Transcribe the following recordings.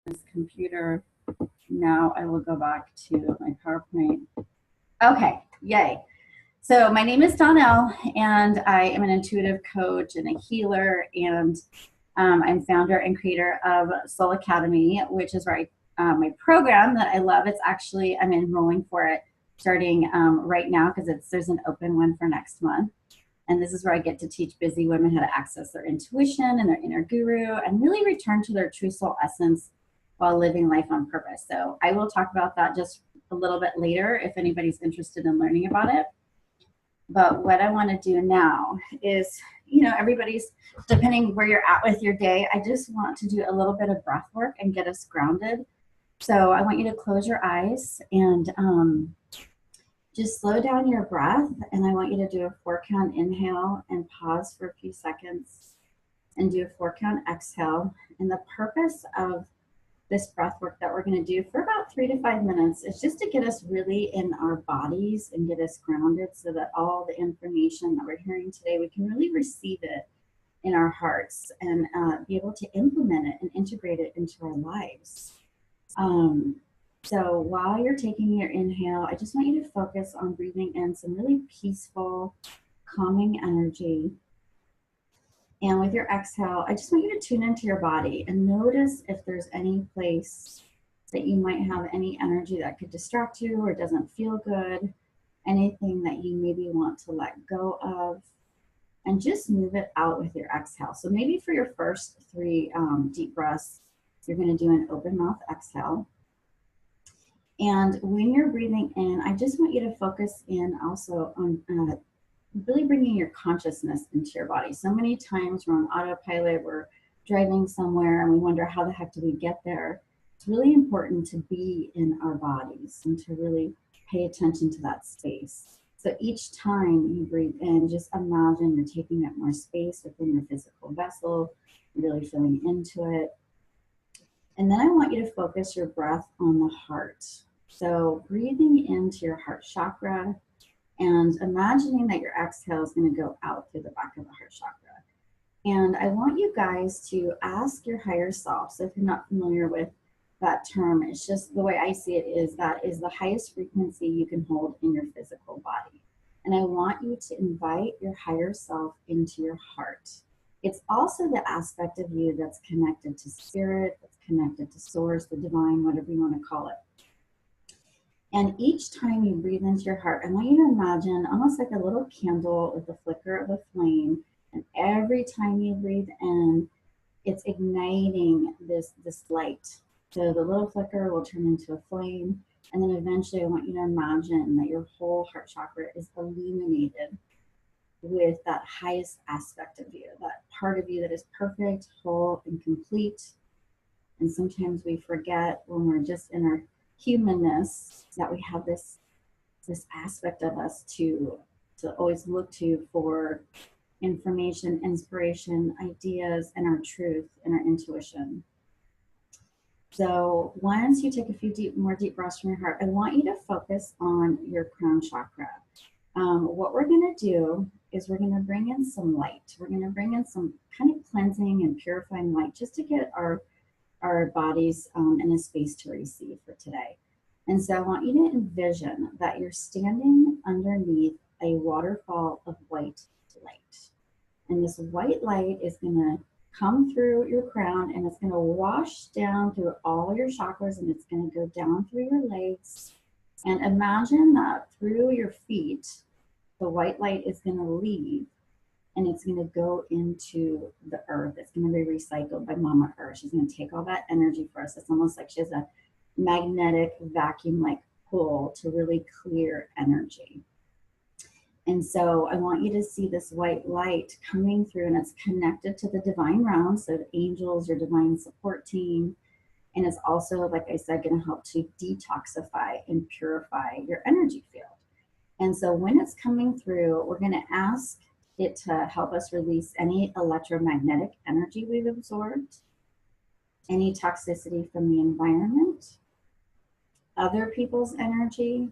this computer. Now I will go back to my PowerPoint. Okay, yay. So my name is Donnell, and I am an intuitive coach and a healer, and I'm founder and creator of Soul Academy, which is where my program that I love. It's actually, I'm enrolling for it starting right now because there's an open one for next month. And this is where I get to teach busy women how to access their intuition and their inner guru and really return to their true soul essence while living life on purpose. So I will talk about that just a little bit later if anybody's interested in learning about it. But what I want to do now is, everybody's, depending where you're at with your day, I just want to do a little bit of breath work and get us grounded. So I want you to close your eyes and just slow down your breath, and I want you to do a 4-count inhale and pause for a few seconds and do a 4-count exhale. And the purpose of this breath work that we're going to do for about 3 to 5 minutes is just to get us really in our bodies and get us grounded so that all the information that we're hearing today, we can really receive it in our hearts and be able to implement it and integrate it into our lives. So while you're taking your inhale, I just want you to focus on breathing in some really peaceful, calming energy. And with your exhale, I just want you to tune into your body and notice if there's any place that you might have any energy that could distract you or doesn't feel good, anything that you maybe want to let go of, and just move it out with your exhale. So maybe for your first 3 deep breaths, you're going to do an open mouth exhale. And when you're breathing in, I just want you to focus in also on really bringing your consciousness into your body. So many times we're on autopilot, we're driving somewhere and we wonder how the heck do we get there. It's really important to be in our bodies and to really pay attention to that space. So each time you breathe in, just imagine you're taking up more space within your physical vessel, really feeling into it. And then I want you to focus your breath on the heart. So breathing into your heart chakra and imagining that your exhale is going to go out through the back of the heart chakra. And I want you guys to ask your higher self. So if you're not familiar with that term, it's just the way I see it is that is the highest frequency you can hold in your physical body. And I want you to invite your higher self into your heart. It's also the aspect of you that's connected to spirit, that's connected to source, the divine, whatever you want to call it. And each time you breathe into your heart, I want you to imagine almost like a little candle with the flicker of a flame. And every time you breathe in, it's igniting this light. So the little flicker will turn into a flame. And then eventually I want you to imagine that your whole heart chakra is illuminated with that highest aspect of you, that part of you that is perfect, whole, and complete. And sometimes we forget when we're just in our humanness that we have this aspect of us to always look to for information, inspiration, ideas, and our truth and our intuition. So once you take a few more deep breaths from your heart, I want you to focus on your crown chakra. What we're going to do is we're going to bring in some light. We're going to bring in some kind of cleansing and purifying light just to get our bodies in a space to receive for today. And so I want you to envision that you're standing underneath a waterfall of white light. And this white light is going to come through your crown and it's going to wash down through all your chakras and it's going to go down through your legs. And imagine that through your feet, the white light is going to leave and it's going to go into the earth. It's going to be recycled by Mama Earth. She's going to take all that energy for us. It's almost like she has a magnetic vacuum-like pull to really clear energy. And so I want you to see this white light coming through and it's connected to the divine realm. So the angels, your divine support team. And it's also, like I said, going to help to detoxify and purify your energy field. And so when it's coming through, we're going to ask it to help us release any electromagnetic energy we've absorbed, any toxicity from the environment, other people's energy,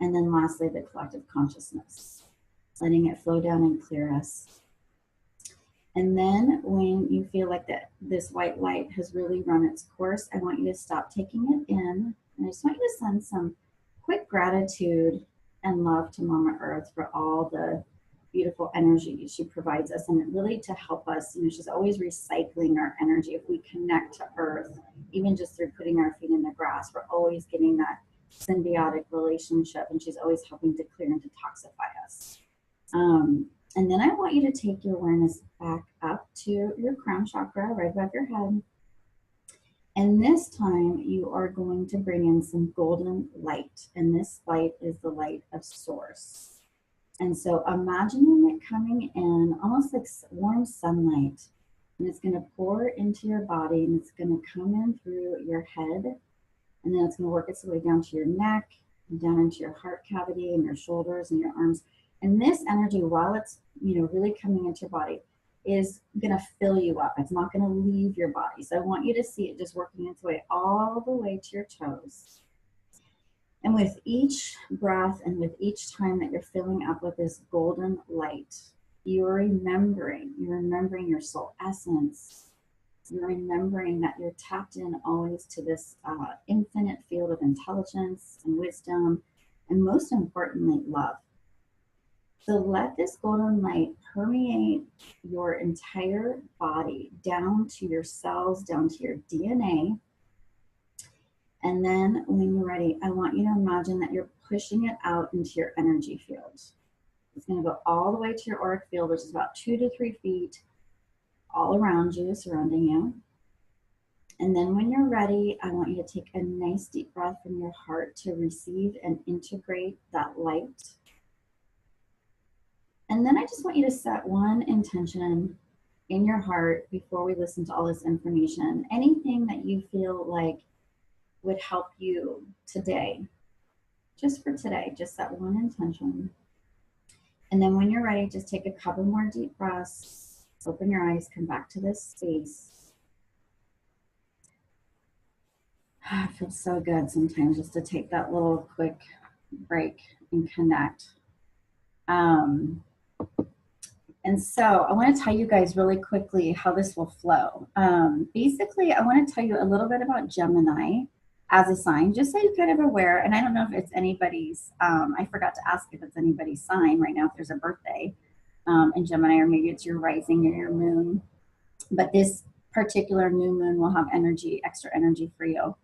and then lastly, the collective consciousness, letting it flow down and clear us. And then when you feel like that this white light has really run its course, I want you to stop taking it in. And I just want you to send some quick gratitude and love to Mama Earth for all the beautiful energy she provides us, and really to help us. She's always recycling our energy. If we connect to Earth, even just through putting our feet in the grass, we're always getting that symbiotic relationship, and she's always helping to clear and detoxify us. And then I want you to take your awareness back up to your crown chakra, right above your head. And this time you are going to bring in some golden light. And this light is the light of source. And so imagining it coming in almost like warm sunlight. And it's going to pour into your body, and it's going to come in through your head. And then it's going to work its way down to your neck, and down into your heart cavity and your shoulders and your arms. And this energy, while it's really coming into your body, is going to fill you up. It's not going to leave your body. So I want you to see it just working its way all the way to your toes. And with each breath and with each time that you're filling up with this golden light, you're remembering your soul essence. You're remembering that you're tapped in always to this infinite field of intelligence and wisdom, and most importantly, love. So let this golden light permeate your entire body, down to your cells, down to your DNA. And then when you're ready, I want you to imagine that you're pushing it out into your energy field. It's going to go all the way to your auric field, which is about 2 to 3 feet all around you, surrounding you. And then when you're ready, I want you to take a nice deep breath from your heart to receive and integrate that light. And then I just want you to set one intention in your heart before we listen to all this information. Anything that you feel like would help you today, just for today, just set one intention. And then when you're ready, just take a couple more deep breaths, open your eyes, come back to this space. It feels so good sometimes just to take that little quick break and connect. And so I want to tell you guys really quickly how this will flow. Basically, I want to tell you a little bit about Gemini as a sign, just so you're kind of aware. And I don't know if it's anybody's, I forgot to ask if it's anybody's sign right now, if there's a birthday in Gemini, or maybe it's your rising or your moon. But this particular new moon will have energy, extra energy for you.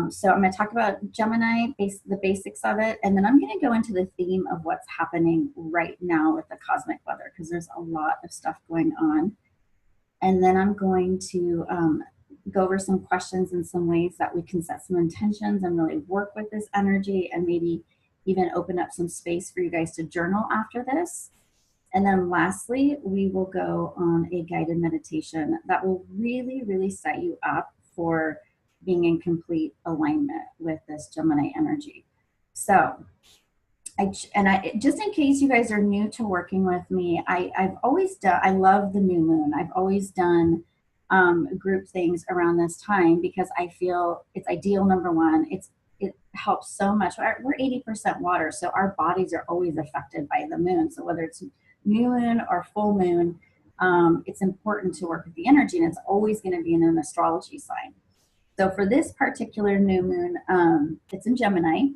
So I'm going to talk about Gemini, the basics of it, and then I'm going to go into the theme of what's happening right now with the cosmic weather, because there's a lot of stuff going on. And then I'm going to go over some questions and some ways that we can set some intentions and really work with this energy, and maybe even open up some space for you guys to journal after this. And then lastly, we will go on a guided meditation that will really, really set you up for being in complete alignment with this Gemini energy. So just in case you guys are new to working with me, I love the new moon. I've always done group things around this time, because I feel it's ideal. Number one, it helps so much. We're 80% water, so our bodies are always affected by the moon. So whether it's new moon or full moon, it's important to work with the energy, and it's always going to be in an astrology sign. So for this particular new moon, it's in Gemini,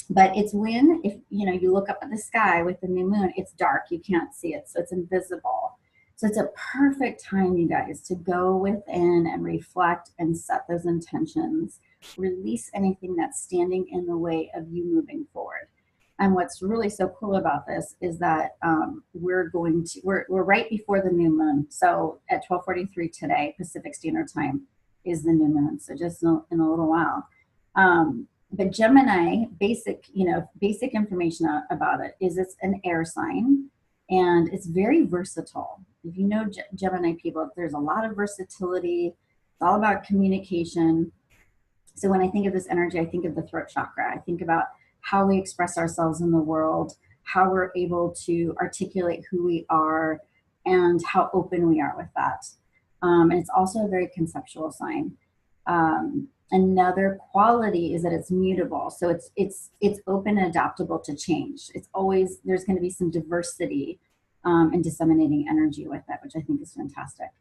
but it's when, if you look up at the sky with the new moon, it's dark, you can't see it, so it's invisible. So it's a perfect time, you guys, to go within and reflect and set those intentions, release anything that's standing in the way of you moving forward. And what's really so cool about this is that we're right before the new moon. So at 12:43 today, Pacific Standard Time, is the new moon, so just in a little while. But Gemini, basic information about it is it's an air sign, and it's very versatile. If you know Gemini people, there's a lot of versatility. It's all about communication. So when I think of this energy, I think of the throat chakra. I think about how we express ourselves in the world, how we're able to articulate who we are, and how open we are with that. And it's also a very conceptual sign. Another quality is that it's mutable. So it's open and adaptable to change. It's always, there's going to be some diversity and disseminating energy with it, which I think is fantastic.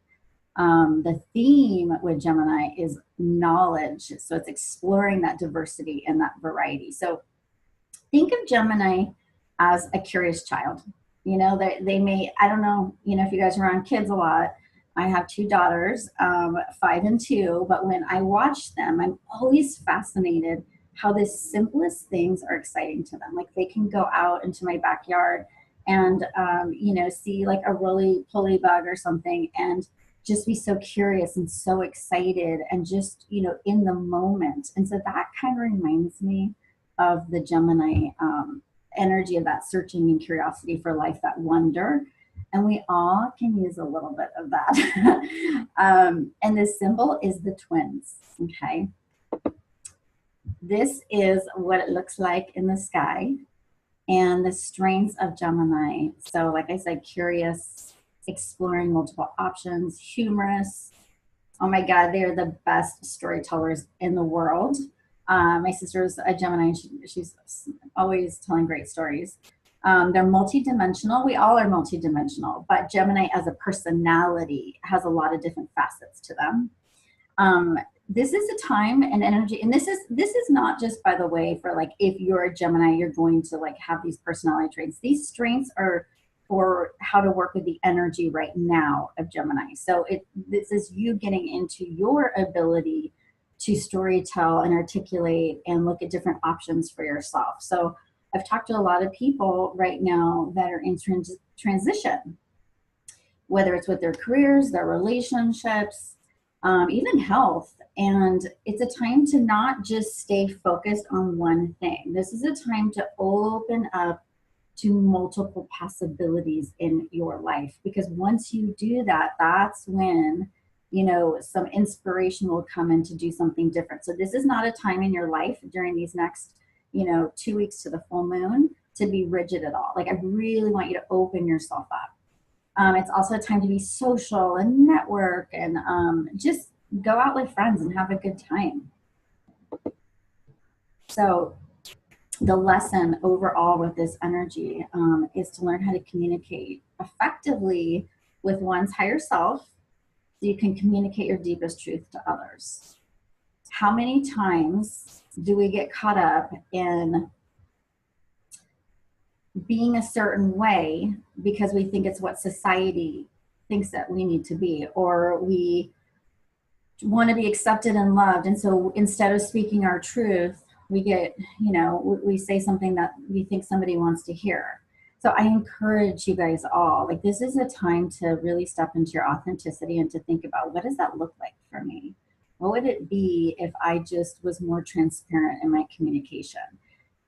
The theme with Gemini is knowledge. So it's exploring that diversity and that variety. So think of Gemini as a curious child. You know, they may, I don't know, you know, if you guys are around kids a lot. I have two daughters, 5 and 2, but when I watch them, I'm always fascinated how the simplest things are exciting to them. Like they can go out into my backyard and, you know, see like a roly-poly bug or something and just be so curious and so excited and just, you know, in the moment. And so that kind of reminds me of the Gemini energy of that searching and curiosity for life, that wonder. And we all can use a little bit of that. And the symbol is the twins, okay? This is what it looks like in the sky and the strengths of Gemini. So like I said, curious, exploring multiple options, humorous. Oh my God, they're the best storytellers in the world. My sister's a Gemini. She's always telling great stories. They're multidimensional. We all are multidimensional, but Gemini as a personality has a lot of different facets to them. This is a time and energy, and this is not just, by the way, for like if you're a Gemini, you're going to like have these personality traits. These strengths are for how to work with the energy right now of Gemini. So this is you getting into your ability to storytell and articulate and look at different options for yourself. So I've talked to a lot of people right now that are in transition, whether it's with their careers, their relationships, even health. And it's a time to not just stay focused on one thing. This is a time to open up to multiple possibilities in your life, because once you do that, that's when, you know, some inspiration will come in to do something different. So this is not a time in your life during these next, you know, 2 weeks to the full moon to be rigid at all. Like I really want you to open yourself up. It's also a time to be social and network and just go out with friends and have a good time. So the lesson overall with this energy is to learn how to communicate effectively with one's higher self so you can communicate your deepest truth to others. How many times do we get caught up in being a certain way because we think it's what society thinks that we need to be, or we want to be accepted and loved, and so instead of speaking our truth, we get, you know, we say something that we think somebody wants to hear. So I encourage you guys all, like this is a time to really step into your authenticity and to think about, what does that look like for me? What would it be if I just was more transparent in my communication?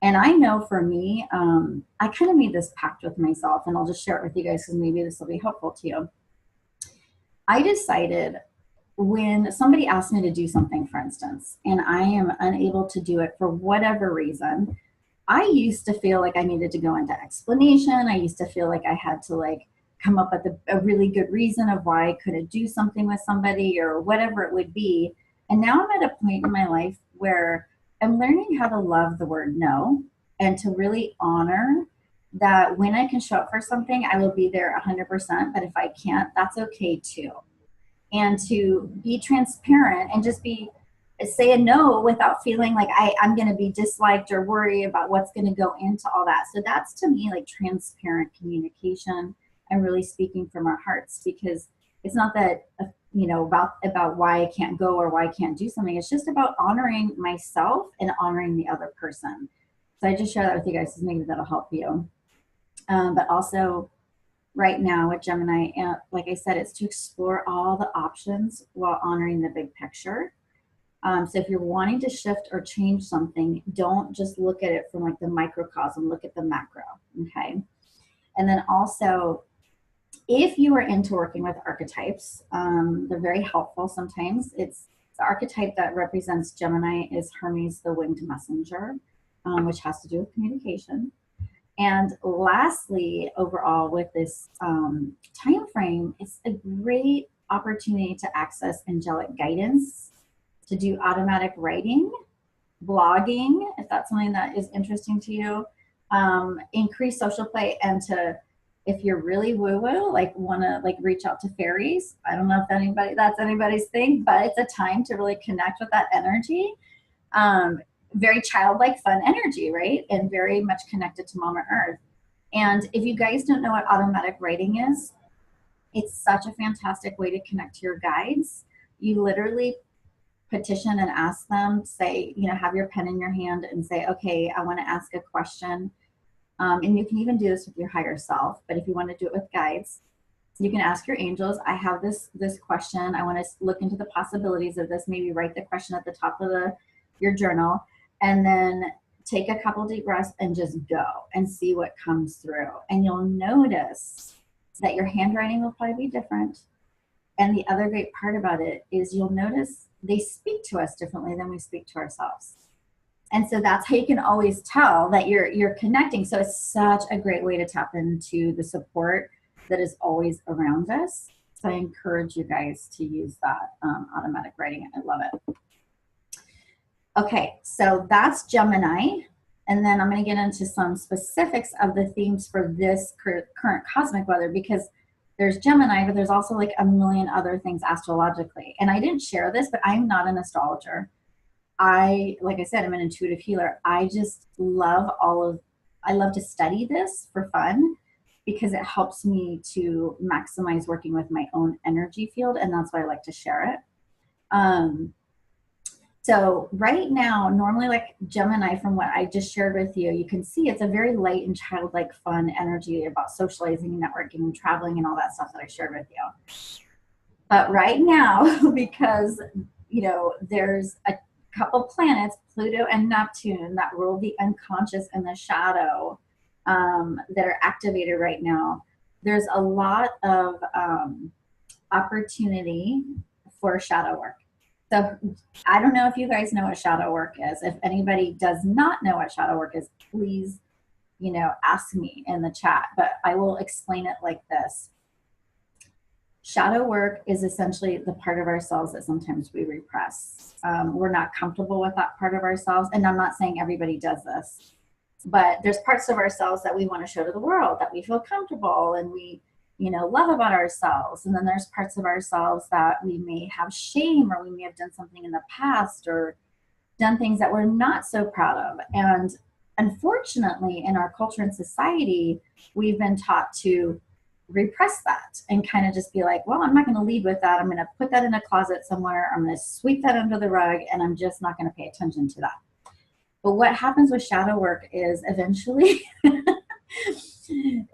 And I know for me, I kind of made this pact with myself, and I'll just share it with you guys because maybe this will be helpful to you. I decided when somebody asks me to do something, for instance, and I am unable to do it for whatever reason, I used to feel like I needed to go into explanation. I used to feel like I had to like come up with a really good reason of why I couldn't do something with somebody or whatever it would be. And now I'm at a point in my life where I'm learning how to love the word no and to really honor that when I can show up for something, I will be there 100%. But if I can't, that's okay too. And to be transparent and just say a no without feeling like I'm going to be disliked or worry about what's going to go into all that. So that's to me like transparent communication and really speaking from our hearts, because it's not that, you know, about why I can't go or why I can't do something. It's just about honoring myself and honoring the other person. So I just share that with you guys because maybe that'll help you. But also, right now with Gemini, like I said, it's to explore all the options while honoring the big picture. So if you're wanting to shift or change something, don't just look at it from like the microcosm, look at the macro, okay? And then also, if you are into working with archetypes, they're very helpful sometimes. It's the archetype that represents Gemini is Hermes, the winged messenger, which has to do with communication. And lastly, overall with this time frame, it's a great opportunity to access angelic guidance, to do automatic writing, blogging, if that's something that is interesting to you, increase social play, and to If you're really woo-woo, like want to like reach out to fairies, I don't know if that's anybody's thing, but it's a time to really connect with that energy. Very childlike, fun energy, right? And very much connected to Mama Earth. And if you guys don't know what automatic writing is, it's such a fantastic way to connect to your guides. You literally petition and ask them, say, have your pen in your hand and say, okay, I want to ask a question. And you can even do this with your higher self, but if you want to do it with guides, you can ask your angels, I have this question. I want to look into the possibilities of this. Maybe write the question at the top of your journal, and then take a couple deep breaths and just go and see what comes through. And you'll notice that your handwriting will probably be different. And the other great part about it is you'll notice they speak to us differently than we speak to ourselves. And so that's how you can always tell that you're connecting. So it's such a great way to tap into the support that is always around us. So I encourage you guys to use that automatic writing. I love it. Okay, so that's Gemini. And then I'm going to get into some specifics of the themes for this current cosmic weather, because there's Gemini, but there's also like a million other things astrologically. And I didn't share this, but I'm not an astrologer. Like I said, I'm an intuitive healer. I just love I love to study this for fun because it helps me to maximize working with my own energy field. And that's why I like to share it. So right now, normally like Gemini, from what I just shared with you, you can see it's a very light and childlike fun energy about socializing and networking and traveling and all that stuff that I shared with you. But right now, because, there's a couple planets, Pluto and Neptune, that rule the unconscious and the shadow, that are activated right now, there's a lot of opportunity for shadow work. So I don't know if you guys know what shadow work is. If anybody does not know what shadow work is, please, ask me in the chat, but I will explain it like this. Shadow work is essentially the part of ourselves that sometimes we repress. We're not comfortable with that part of ourselves. And I'm not saying everybody does this, but there's parts of ourselves that we want to show to the world, that we feel comfortable and we, love about ourselves. And then there's parts of ourselves that we may have shame, or we may have done something in the past or done things that we're not so proud of. And unfortunately, in our culture and society, we've been taught to repress that and kind of just be like, well, I'm not going to lead with that. I'm going to put that in a closet somewhere. I'm going to sweep that under the rug, and I'm just not going to pay attention to that. But what happens with shadow work is eventually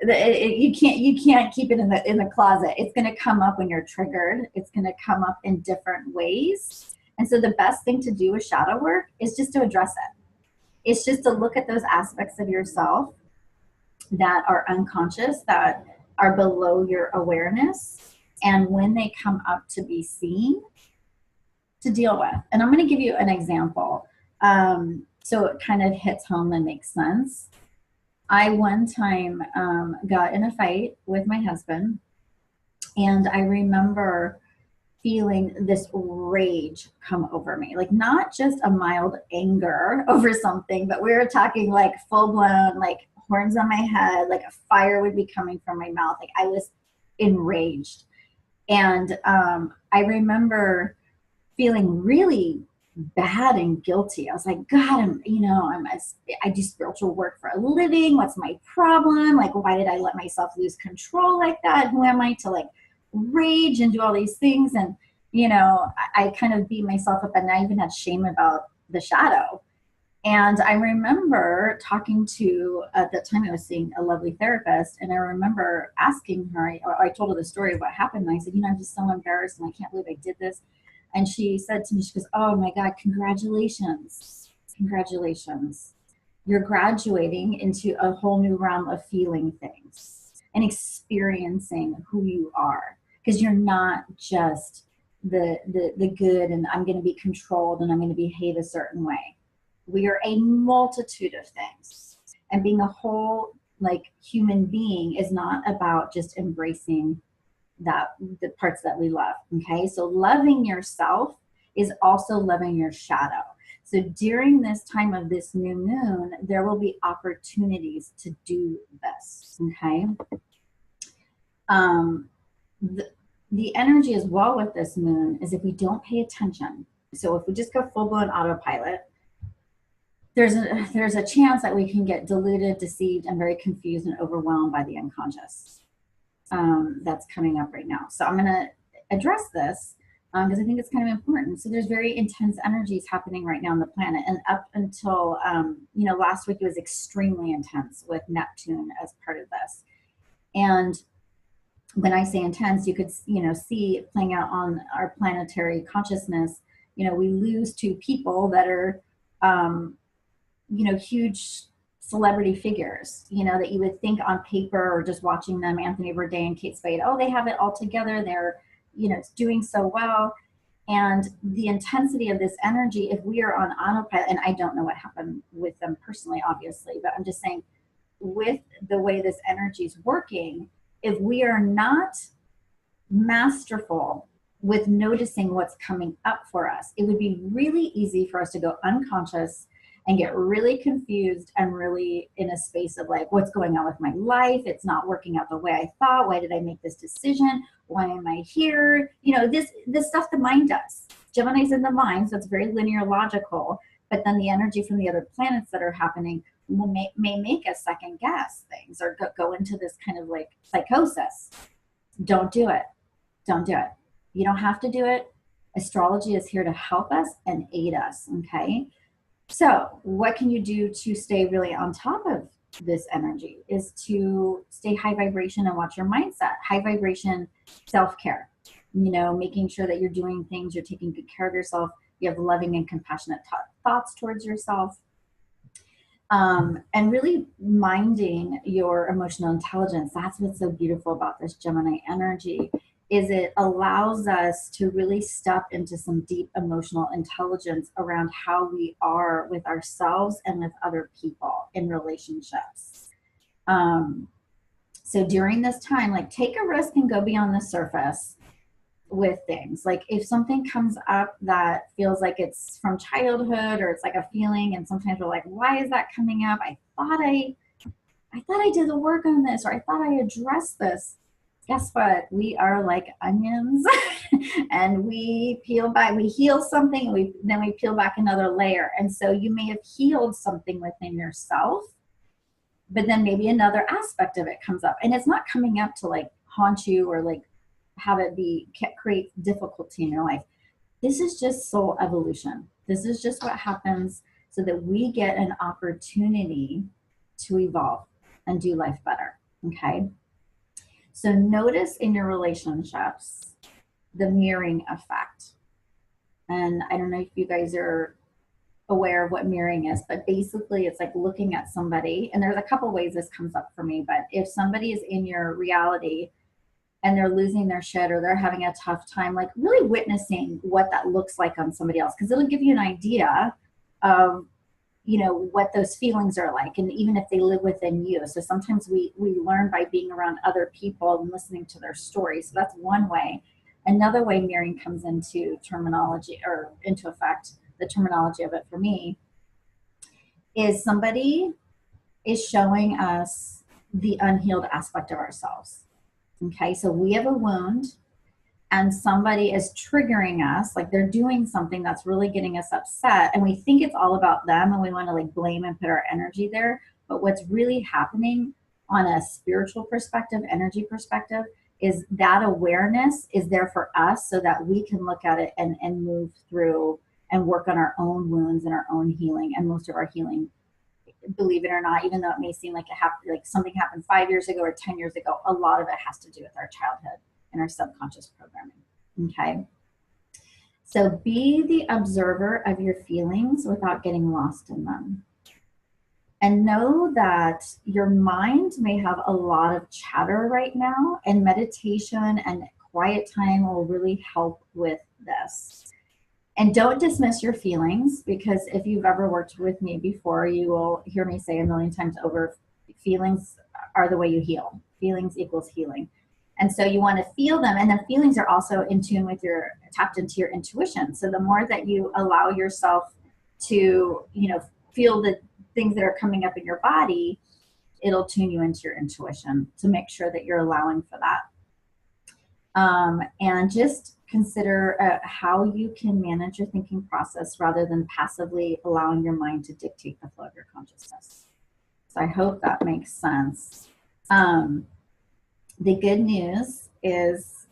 you can't keep it in the closet. It's going to come up when you're triggered. It's going to come up in different ways. And so the best thing to do with shadow work is just to address it. It's just to look at those aspects of yourself that are unconscious, that are below your awareness, and when they come up to be seen, to deal with. And I'm going to give you an example, so it kind of hits home and makes sense. I one time got in a fight with my husband, and I remember feeling this rage come over me, like not just a mild anger over something, but we were talking like full-blown, like horns on my head, like a fire would be coming from my mouth. Like I was enraged. And I remember feeling really bad and guilty. I was like, God, I do spiritual work for a living. What's my problem? Like, why did I let myself lose control like that? Who am I to like rage and do all these things? And, I kind of beat myself up, and I even had shame about the shadow. And I remember talking to, at that time I was seeing a lovely therapist, and I remember asking her, I told her the story of what happened, and I said, I'm just so embarrassed, and I can't believe I did this. And she said to me, she goes, oh my God, congratulations. Congratulations. You're graduating into a whole new realm of feeling things and experiencing who you are. Because you're not just the good, and I'm going to be controlled and I'm going to behave a certain way. We are a multitude of things. And being a whole like human being is not about just embracing the parts that we love. Okay. So loving yourself is also loving your shadow. So during this time of this new moon, there will be opportunities to do this. Okay. Um, the, the energy as well with this moon is if we don't pay attention. So if we just go full blown autopilot, there's a chance that we can get deluded, deceived, and very confused and overwhelmed by the unconscious that's coming up right now. So I'm going to address this because I think it's kind of important. So there's very intense energies happening right now on the planet, and up until last week it was extremely intense with Neptune as part of this. And when I say intense, you could see it playing out on our planetary consciousness. We lose two people that are huge celebrity figures, that you would think on paper or just watching them, Anthony Bourdain and Kate Spade, oh, they have it all together. They're, doing so well. And the intensity of this energy, if we are on autopilot, and I don't know what happened with them personally, obviously, but I'm just saying with the way this energy is working, if we are not masterful with noticing what's coming up for us, it would be really easy for us to go unconscious and get really confused and really in a space of like, what's going on with my life? It's not working out the way I thought. Why did I make this decision? Why am I here? This stuff the mind does. Gemini's in the mind, so it's very linear, logical. But then the energy from the other planets that are happening may make us second guess things or go into this kind of like psychosis. Don't do it. Don't do it. You don't have to do it. Astrology is here to help us and aid us, okay? So what can you do to stay really on top of this energy is to stay high vibration and watch your mindset. High vibration self-care, making sure that you're doing things, you're taking good care of yourself, you have loving and compassionate thoughts towards yourself, and really minding your emotional intelligence. That's what's so beautiful about this Gemini energy, is it allows us to really step into some deep emotional intelligence around how we are with ourselves and with other people in relationships. So during this time, like, take a risk and go beyond the surface with things. Like if something comes up that feels like it's from childhood or it's like a feeling, and sometimes we're like, why is that coming up? I thought I did the work on this, or I thought I addressed this. Guess what? We are like onions and we peel back, we heal something, then we peel back another layer. And so you may have healed something within yourself, but then maybe another aspect of it comes up, and it's not coming up to like haunt you or like have it create difficulty in your life. This is just soul evolution. This is just what happens so that we get an opportunity to evolve and do life better, okay? So notice in your relationships the mirroring effect. And I don't know if you guys are aware of what mirroring is, but basically it's like looking at somebody, and there's a couple ways this comes up for me, but if somebody is in your reality and they're losing their shit or they're having a tough time, like really witnessing what that looks like on somebody else, because it'll give you an idea of what those feelings are like, and even if they live within you. So sometimes we learn by being around other people and listening to their stories. So that's one way. Another way mirroring comes into terminology or into effect, the terminology of it for me, is somebody is showing us the unhealed aspect of ourselves. Okay, so we have a wound and somebody is triggering us, like they're doing something that's really getting us upset, and we think it's all about them and we want to like blame and put our energy there. But what's really happening on a spiritual perspective, energy perspective, is that awareness is there for us so that we can look at it and move through and work on our own wounds and our own healing. And most of our healing, believe it or not, even though it may seem like like something happened 5 years ago or 10 years ago, a lot of it has to do with our childhood and our subconscious programming, okay? So be the observer of your feelings without getting lost in them. And know that your mind may have a lot of chatter right now, and meditation and quiet time will really help with this. And don't dismiss your feelings, because if you've ever worked with me before, you will hear me say a million times over, feelings are the way you heal. Feelings equals healing. And so you want to feel them. And then feelings are also in tune with tapped into your intuition. So the more that you allow yourself to, feel the things that are coming up in your body, it'll tune you into your intuition to make sure that you're allowing for that. And just consider how you can manage your thinking process rather than passively allowing your mind to dictate the flow of your consciousness. So I hope that makes sense. The good news is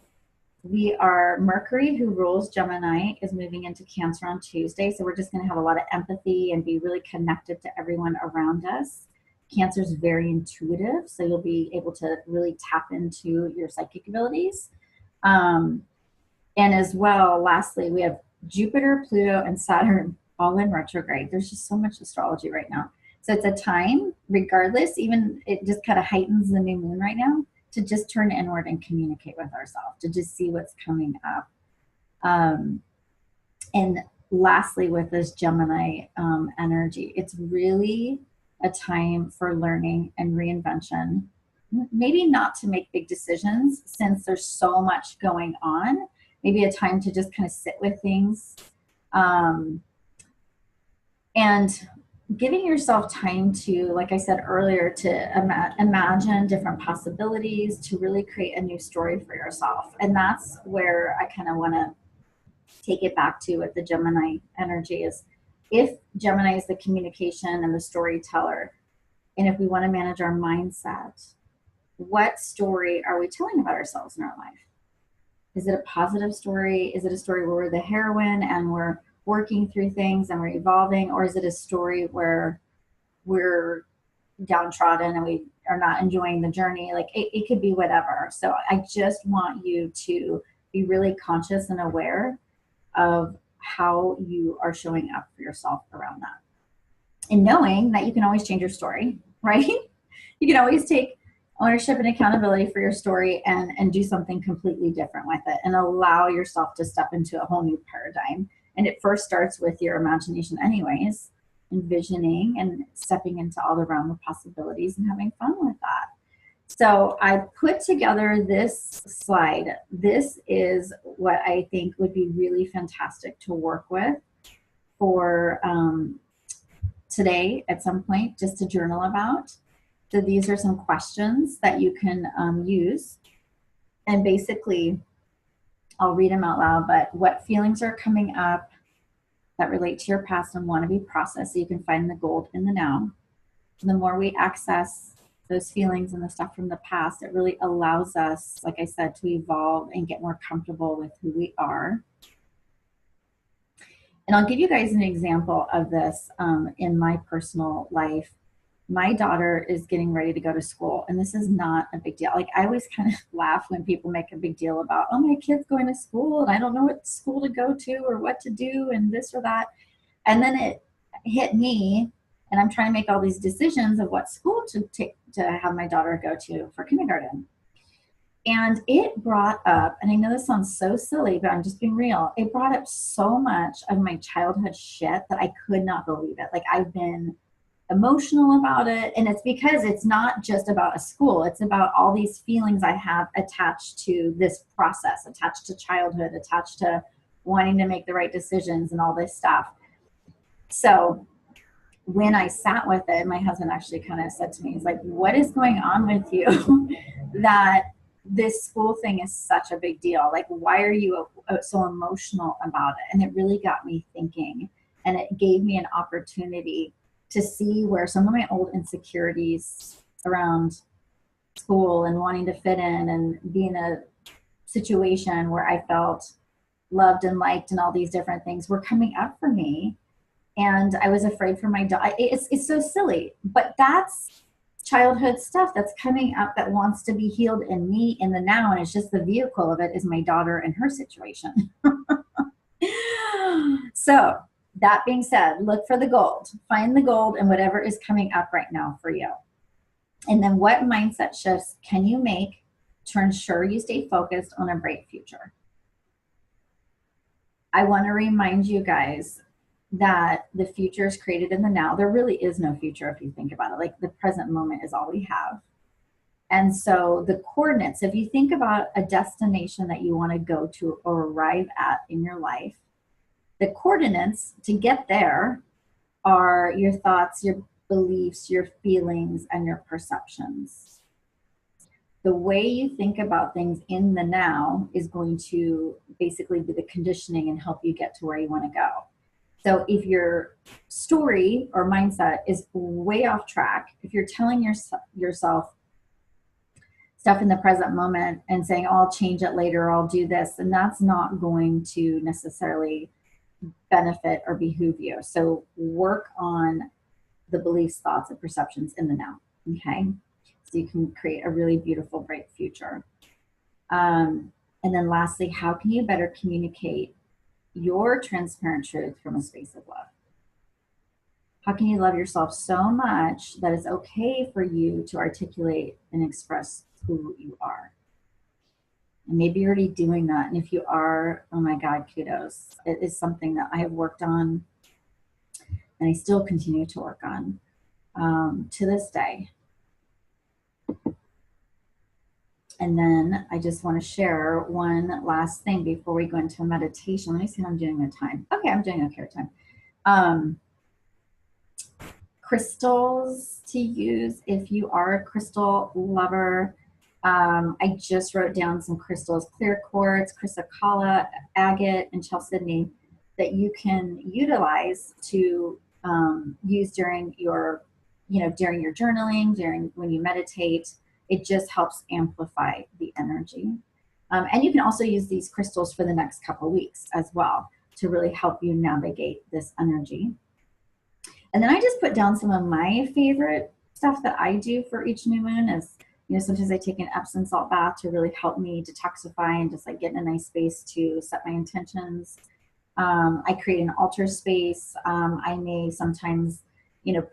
Mercury, who rules Gemini, is moving into Cancer on Tuesday. So we're just going to have a lot of empathy and be really connected to everyone around us. Cancer is very intuitive, so you'll be able to really tap into your psychic abilities. And as well, lastly, we have Jupiter, Pluto, and Saturn all in retrograde. There's just so much astrology right now. So it's a time, regardless, even it just kind of heightens the new moon right now, to just turn inward and communicate with ourselves, to just see what's coming up. And lastly, with this Gemini energy, it's really a time for learning and reinvention. Maybe not to make big decisions since there's so much going on. Maybe a time to just kind of sit with things. And giving yourself time to, like I said earlier, to imagine different possibilities, to really create a new story for yourself. And that's where I kind of want to take it back to with the Gemini energy is, if Gemini is the communication and the storyteller, and if we want to manage our mindset, what story are we telling about ourselves in our life? Is it a positive story? Is it a story where we're the heroine and we're working through things and we're evolving? Or is it a story where we're downtrodden and we are not enjoying the journey? Like it could be whatever. So I just want you to be really conscious and aware of how you are showing up for yourself around that. And knowing that you can always change your story, right? You can always take ownership and accountability for your story and do something completely different with it and allow yourself to step into a whole new paradigm. And it first starts with your imagination anyways, envisioning and stepping into all the realm of possibilities and having fun with that. So I put together this slide. This is what I think would be really fantastic to work with for today at some point, just to journal about. So these are some questions that you can use. And basically, I'll read them out loud, but what feelings are coming up that relate to your past and want to be processed so you can find the gold in the now. And the more we access those feelings and the stuff from the past, it really allows us, like I said, to evolve and get more comfortable with who we are. And I'll give you guys an example of this in my personal life. My daughter is getting ready to go to school, and this is not a big deal. Like, I always kind of laugh when people make a big deal about, oh, my kid's going to school and I don't know what school to go to or what to do and this or that. And then it hit me, and I'm trying to make all these decisions of what school to have my daughter go to for kindergarten. And it brought up, and I know this sounds so silly, but I'm just being real. It brought up so much of my childhood shit that I could not believe it. Like, I've been emotional about it. And it's because it's not just about a school. It's about all these feelings I have attached to this process, attached to childhood, attached to wanting to make the right decisions and all this stuff. So when I sat with it, my husband actually kind of said to me, he's like, what is going on with you that this school thing is such a big deal? Like, why are you so emotional about it? And it really got me thinking, and it gave me an opportunity to see where some of my old insecurities around school and wanting to fit in and be in a situation where I felt loved and liked and all these different things were coming up for me. And I was afraid for my daughter. It's so silly, but that's childhood stuff that's coming up that wants to be healed in me in the now. And it's just the vehicle of it is my daughter and her situation. So that being said, look for the gold. Find the gold in whatever is coming up right now for you. And then what mindset shifts can you make to ensure you stay focused on a bright future? I want to remind you guys that the future is created in the now. There really is no future if you think about it. Like, the present moment is all we have. And so the coordinates, if you think about a destination that you want to go to or arrive at in your life, the coordinates to get there are your thoughts, your beliefs, your feelings, and your perceptions. the way you think about things in the now is going to basically be the conditioning and help you get to where you want to go. So if your story or mindset is way off track, if you're telling yourself stuff in the present moment and saying, oh, I'll change it later, or I'll do this, and that's not going to necessarily benefit or behoove you. So work on the beliefs, thoughts, and perceptions in the now, okay? So you can create a really beautiful, bright future. And then lastly, how can you better communicate your transparent truth from a space of love? How can you love yourself so much that it's okay for you to articulate and express who you are? And maybe you're already doing that. And if you are, oh my God, kudos. It is something that I have worked on and I still continue to work on to this day. And then I just want to share one last thing before we go into a meditation. Let me see how I'm doing with time. Okay, I'm doing okay with time. Crystals to use if you are a crystal lover. I just wrote down some crystals: clear quartz, chrysocolla, agate, and chalcedony that you can utilize to use during your, during your journaling, during when you meditate. It just helps amplify the energy. And you can also use these crystals for the next couple of weeks as well to really help you navigate this energy. And then I just put down some of my favorite stuff that I do for each new moon is, sometimes I take an Epsom salt bath to really help me detoxify and just like get in a nice space to set my intentions. I create an altar space. I may sometimes,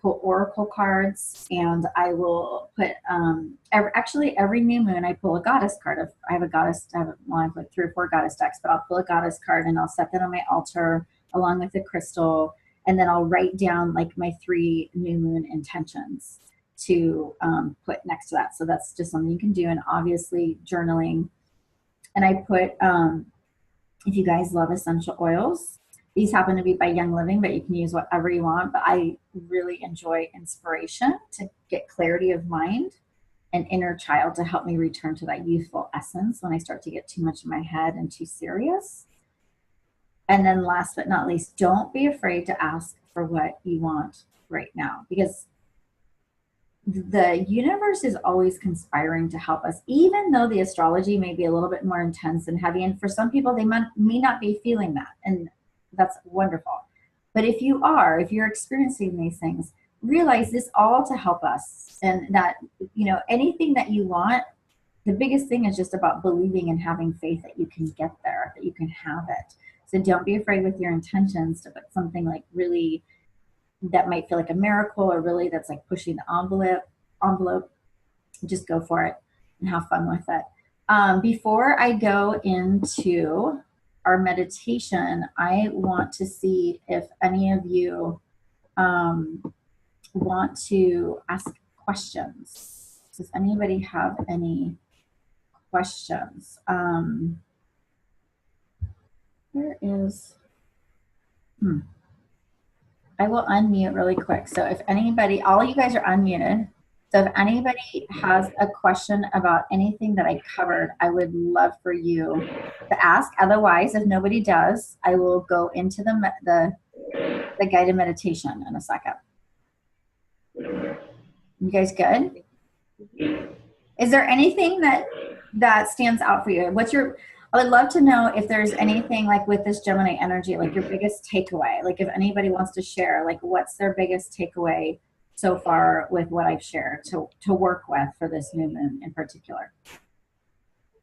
pull oracle cards, and I will put, every new moon I pull a goddess card. I have like 3 or 4 goddess decks, but I'll pull a goddess card and I'll set that on my altar along with the crystal. And then I'll write down like my 3 new moon intentions to put next to that. So that's just something you can do. And obviously journaling. And I put, if you guys love essential oils, these happen to be by Young Living, but you can use whatever you want. But I really enjoy inspiration to get clarity of mind and inner child to help me return to that youthful essence when I start to get too much in my head and too serious. And then last but not least, don't be afraid to ask for what you want right now, because the universe is always conspiring to help us, even though the astrology may be a little bit more intense and heavy. And for some people, they may not be feeling that. And that's wonderful. But if you're experiencing these things, realize this all to help us. And that, anything that you want, the biggest thing is just about believing and having faith that you can get there, that you can have it. So don't be afraid with your intentions to put something like really that might feel like a miracle, or really that's like pushing the envelope. Just go for it and have fun with it. Before I go into our meditation, I want to see if any of you want to ask questions. Does anybody have any questions? Where is, I will unmute really quick. So if anybody, all you guys are unmuted. So if anybody has a question about anything that I covered, I would love for you to ask. Otherwise, if nobody does, I will go into the guided meditation in a second. You guys good? Is there anything that stands out for you? I would love to know if there's anything like with this Gemini energy, like your biggest takeaway, like if anybody wants to share, like what's their biggest takeaway so far with what I've shared to work with for this new moon in particular.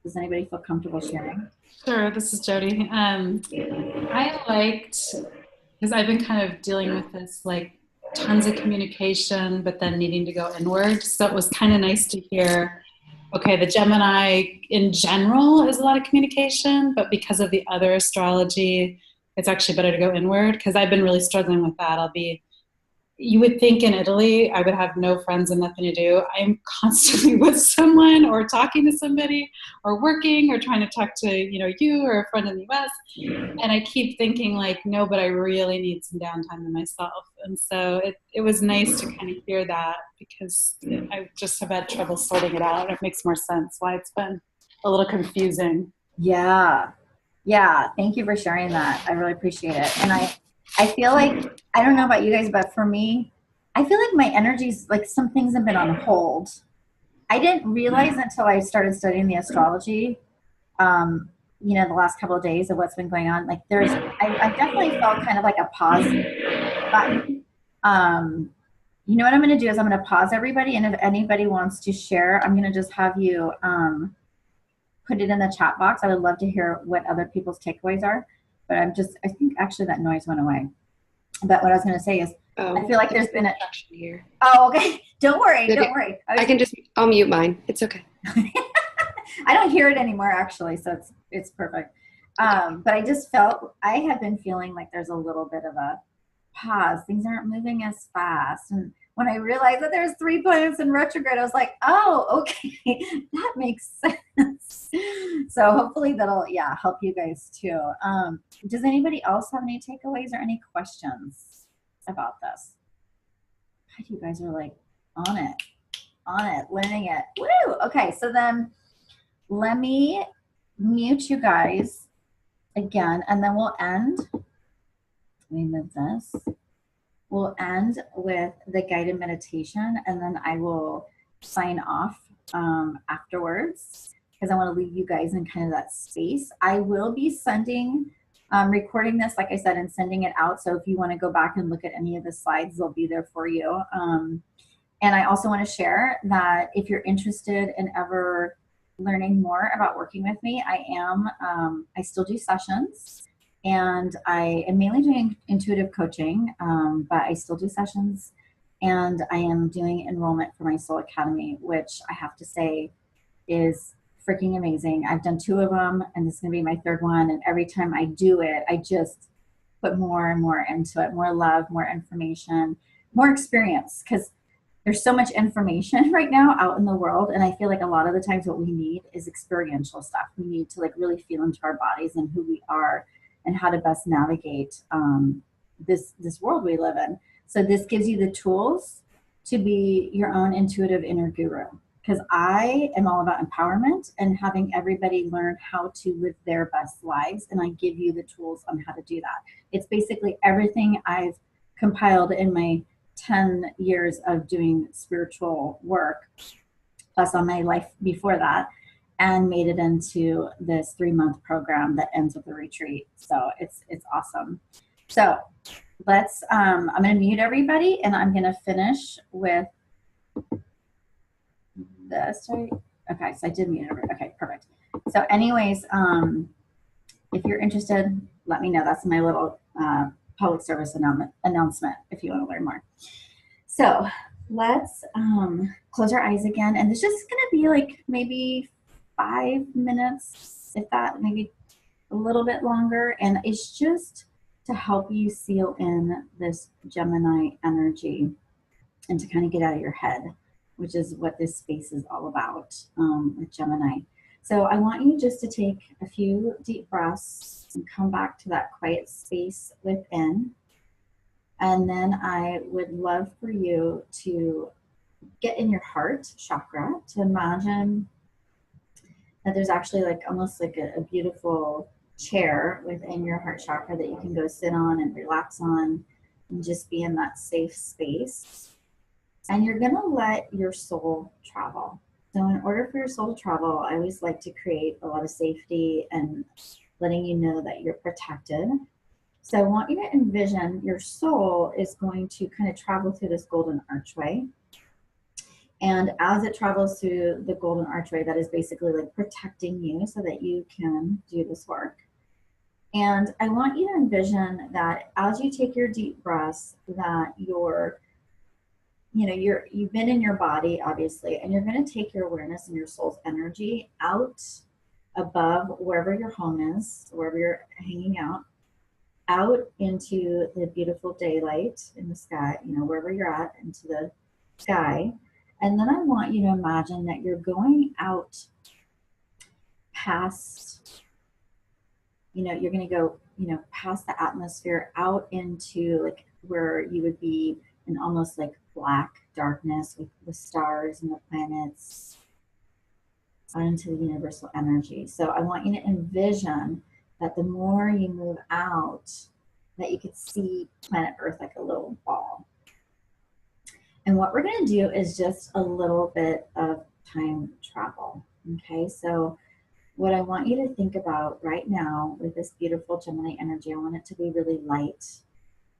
Does anybody feel comfortable sharing? Sure, this is Jody. I liked, because I've been kind of dealing with this, like tons of communication, but then needing to go inward. So it was kind of nice to hear, okay, the Gemini in general is a lot of communication, but because of the other astrology, it's actually better to go inward, because I've been really struggling with that. I'll be you would think in Italy I would have no friends and nothing to do. I'm constantly with someone or talking to somebody or working or trying to talk to, you or a friend in the US. And I keep thinking like, no, but I really need some downtime to myself. And so it was nice to kind of hear that, because I just have had trouble sorting it out. It makes more sense why it's been a little confusing. Yeah. Yeah. Thank you for sharing that. I really appreciate it. And I feel like, I don't know about you guys, but for me, I feel like my energy's like some things have been on hold. I didn't realize until I started studying the astrology, the last couple of days of what's been going on. Like I definitely felt kind of like a pause button. You know what I'm going to do is I'm going to pause everybody. And if anybody wants to share, I'm going to just have you, put it in the chat box. I would love to hear what other people's takeaways are. But I think actually that noise went away. But what I was going to say is, I feel like there's been a section here. Oh, okay. Don't worry. Okay. Don't worry. I'll mute mine. It's okay. I don't hear it anymore, actually, so it's perfect. But I have been feeling like there's a little bit of a pause. Things aren't moving as fast. And when I realized that there's 3 planets in retrograde, I was like, oh, okay, that makes sense. So hopefully that'll, help you guys too. Does anybody else have any takeaways or any questions about this? God, you guys are like on it, learning it. Woo! Okay, so then let me mute you guys again, and then we'll end. Let me move this. We'll end with the guided meditation, and then I will sign off afterwards, because I want to leave you guys in kind of that space. I will be recording this, like I said, and sending it out. So if you want to go back and look at any of the slides, they'll be there for you. And I also want to share that if you're interested in ever learning more about working with me, I still do sessions, and I am mainly doing intuitive coaching, but I still do sessions, and I am doing enrollment for my Soul Academy, which I have to say is freaking amazing. I've done 2 of them, and this is going to be my 3rd one. And every time I do it, I just put more and more into it, more love, more information, more experience, because there's so much information right now out in the world. And I feel like a lot of the times what we need is experiential stuff. We need to like really feel into our bodies and who we are and how to best navigate this world we live in. So this gives you the tools to be your own intuitive inner guru, because I am all about empowerment and having everybody learn how to live their best lives. And I give you the tools on how to do that. It's basically everything I've compiled in my 10 years of doing spiritual work, plus on my life before that, and made it into this 3-month program that ends with a retreat. So it's awesome. So let's, I'm going to mute everybody, and I'm going to finish with this, right? Okay, so I did mute everybody. Okay, perfect. So anyways, if you're interested, let me know. That's my little public service announcement if you want to learn more. So let's close our eyes again. And this is just going to be like maybe 5 minutes, if that, maybe a little bit longer. And it's just to help you seal in this Gemini energy and to kind of get out of your head, which is what this space is all about with Gemini. So I want you just to take a few deep breaths and come back to that quiet space within. And then I would love for you to get in your heart chakra, to imagine that there's actually like almost like a beautiful chair within your heart chakra that you can go sit on and relax on and just be in that safe space. And you're going to let your soul travel. So in order for your soul to travel, I always like to create a lot of safety and letting you know that you're protected. So I want you to envision your soul is going to kind of travel through this golden archway. And as it travels through the golden archway, that is basically like protecting you so that you can do this work. And I want you to envision that as you take your deep breaths, that you've been in your body, obviously, and you're going to take your awareness and your soul's energy out above wherever your home is, wherever you're hanging out. out into the beautiful daylight in the sky, wherever you're at, into the sky. And then I want you to imagine that you're going out past, you're going to go, past the atmosphere out into like where you would be in almost like black darkness with the stars and the planets out into the universal energy. So I want you to envision that the more you move out, that you could see planet Earth like a little ball. And what we're going to do is just a little bit of time travel. Okay, so what I want you to think about right now with this beautiful Gemini energy, I want it to be really light.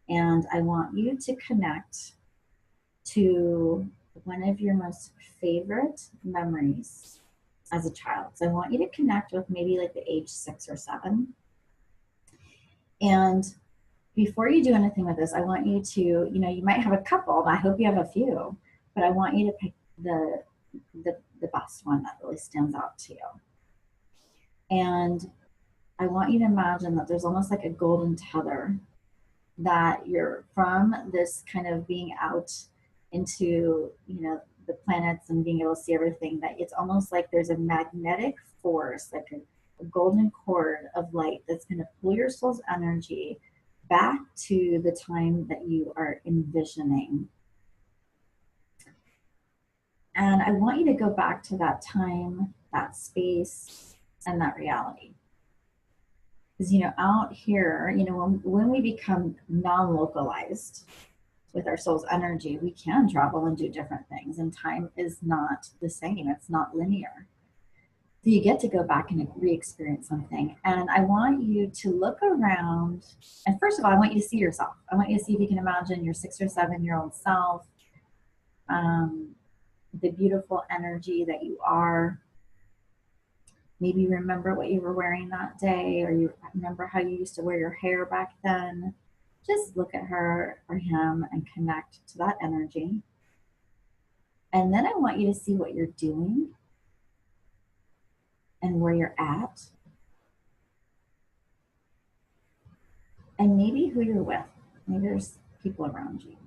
And I want you to connect to one of your most favorite memories as a child. So I want you to connect with maybe like the age 6 or 7. And before you do anything with this, I want you to, you might have a couple, I hope you have a few, but I want you to pick the best one that really stands out to you. And I want you to imagine that there's almost like a golden tether, that you're from this kind of being out into, the planets and being able to see everything, that it's almost like there's a magnetic force, like a golden cord of light that's going to pull your soul's energy back to the time that you are envisioning. And I want you to go back to that time, that space, and that reality. Because, out here, when we become non-localized with our soul's energy, we can travel and do different things, and time is not the same. It's not linear. So you get to go back and re-experience something. And I want you to look around. And first of all, I want you to see yourself. I want you to see if you can imagine your 6 or 7-year-old self, the beautiful energy that you are. Maybe remember what you were wearing that day, or you remember how you used to wear your hair back then. Just look at her or him and connect to that energy. And then I want you to see what you're doing and where you're at. And maybe who you're with. Maybe there's people around you.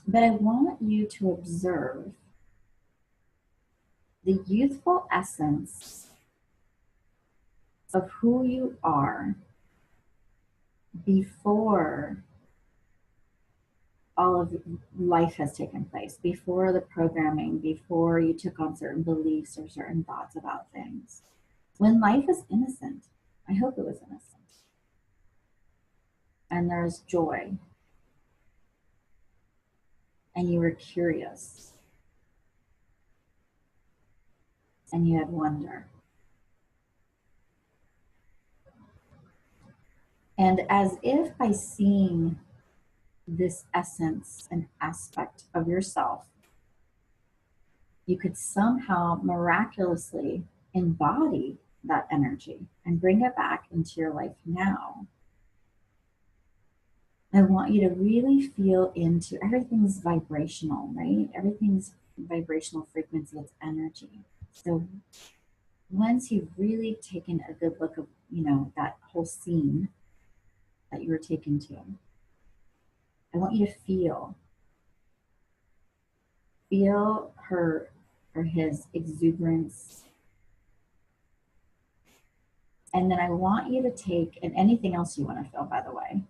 But I want you to observe the youthful essence of who you are before all of life has taken place, before the programming, before you took on certain beliefs or certain thoughts about things. When life is innocent, I hope it was innocent. And there's joy. And you were curious. And you had wonder. And as if by seeing this essence and aspect of yourself, you could somehow miraculously embody that energy and bring it back into your life now. I want you to really feel into everything's vibrational, right? Everything's vibrational frequency, it's energy. So once you've really taken a good look of, that whole scene that you were taken to, I want you to feel her or his exuberance. And then I want you to take, and anything else you want to feel, by the way.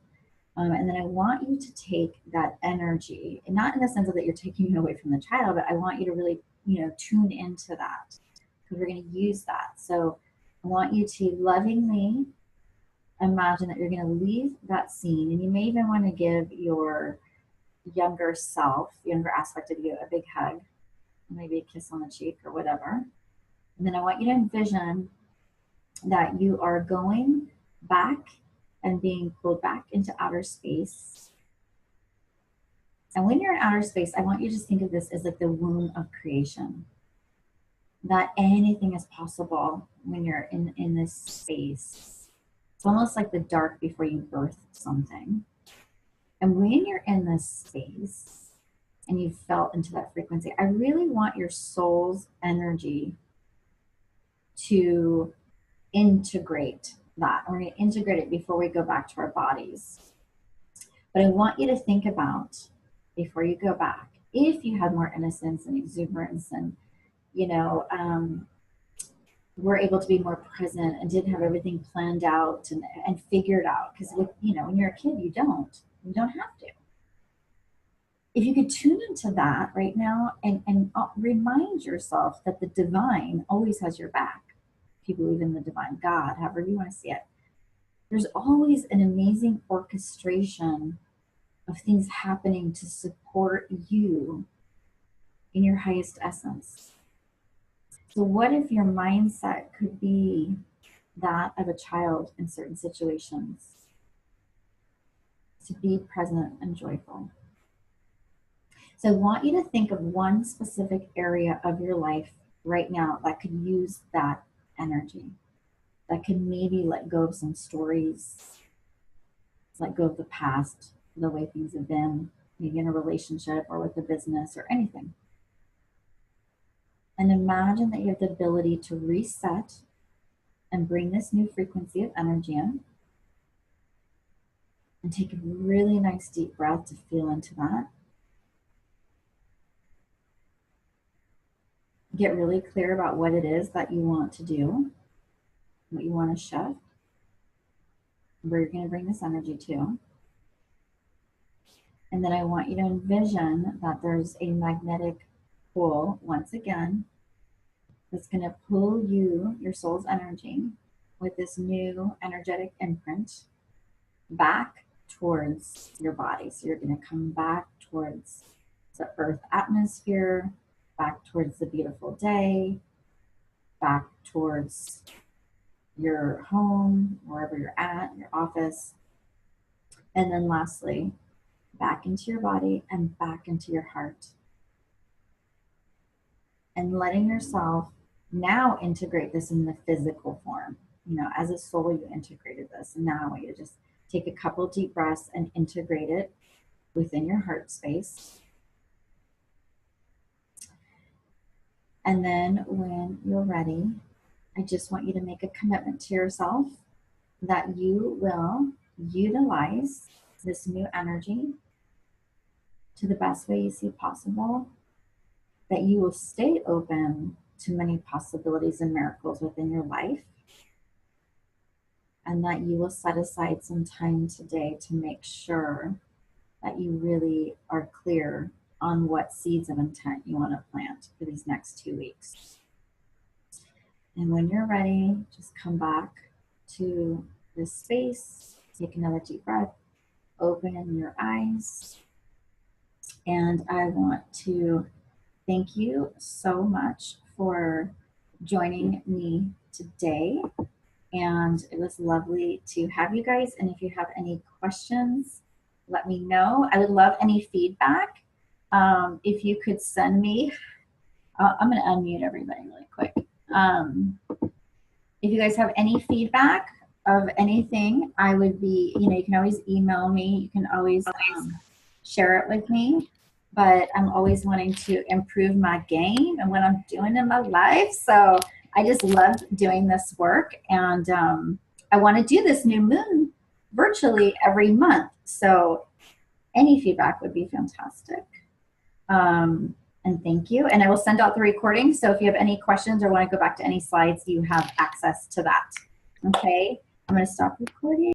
And then I want you to take that energy, and not in the sense of that you're taking it away from the child, but I want you to really, tune into that, because we're going to use that. So I want you to lovingly imagine that you're going to leave that scene, and you may even want to give your younger self, younger aspect of you, a big hug, maybe a kiss on the cheek or whatever. And then I want you to envision that you are going back and being pulled back into outer space. And when you're in outer space, I want you to just think of this as like the womb of creation. That anything is possible when you're in this space. It's almost like the dark before you birth something. And when you're in this space and you've felt into that frequency, I really want your soul's energy to integrate that. We're going to integrate it before we go back to our bodies. But I want you to think about, before you go back, if you had more innocence and exuberance and, you know, were able to be more present and didn't have everything planned out and figured out. Because, you know, when you're a kid, you don't have to. If you could tune into that right now and remind yourself that the divine always has your back. If you believe in the divine, God, however you want to see it, there's always an amazing orchestration of things happening to support you in your highest essence. So what if your mindset could be that of a child in certain situations? To be present and joyful. So I want you to think of one specific area of your life right now that could use that energy, that could maybe let go of some stories, let go of the past, the way things have been, maybe in a relationship or with a business or anything. And imagine that you have the ability to reset and bring this new frequency of energy in. And take a really nice deep breath to feel into that. Get really clear about what it is that you want to do, what you want to shift, where you're going to bring this energy to. And then I want you to envision that there's a magnetic pull, once again, that's going to pull you, your soul's energy, with this new energetic imprint back towards your body. So you're going to come back towards the earth atmosphere, back towards the beautiful day, back towards your home, wherever you're at, your office. And then lastly, back into your body and back into your heart. And letting yourself now integrate this in the physical form. You know, as a soul, you integrated this. And now I want you to just take a couple deep breaths and integrate it within your heart space. And then when you're ready, I just want you to make a commitment to yourself that you will utilize this new energy to the best way you see possible, that you will stay open to many possibilities and miracles within your life, and that you will set aside some time today to make sure that you really are clear on what seeds of intent you want to plant for these next 2 weeks. And when you're ready, just come back to this space, take another deep breath, open your eyes. And I want to thank you so much for joining me today. And it was lovely to have you guys. And if you have any questions, let me know. I would love any feedback. If you could send me, I'm going to unmute everybody really quick. If you guys have any feedback of anything, I would be, you know, you can always email me. You can always share it with me. But I'm always wanting to improve my game and what I'm doing in my life. So I just love doing this work. And I want to do this new moon virtually every month. So any feedback would be fantastic. And thank you. And I will send out the recording. So if you have any questions or want to go back to any slides, you have access to that. Okay, I'm going to stop recording.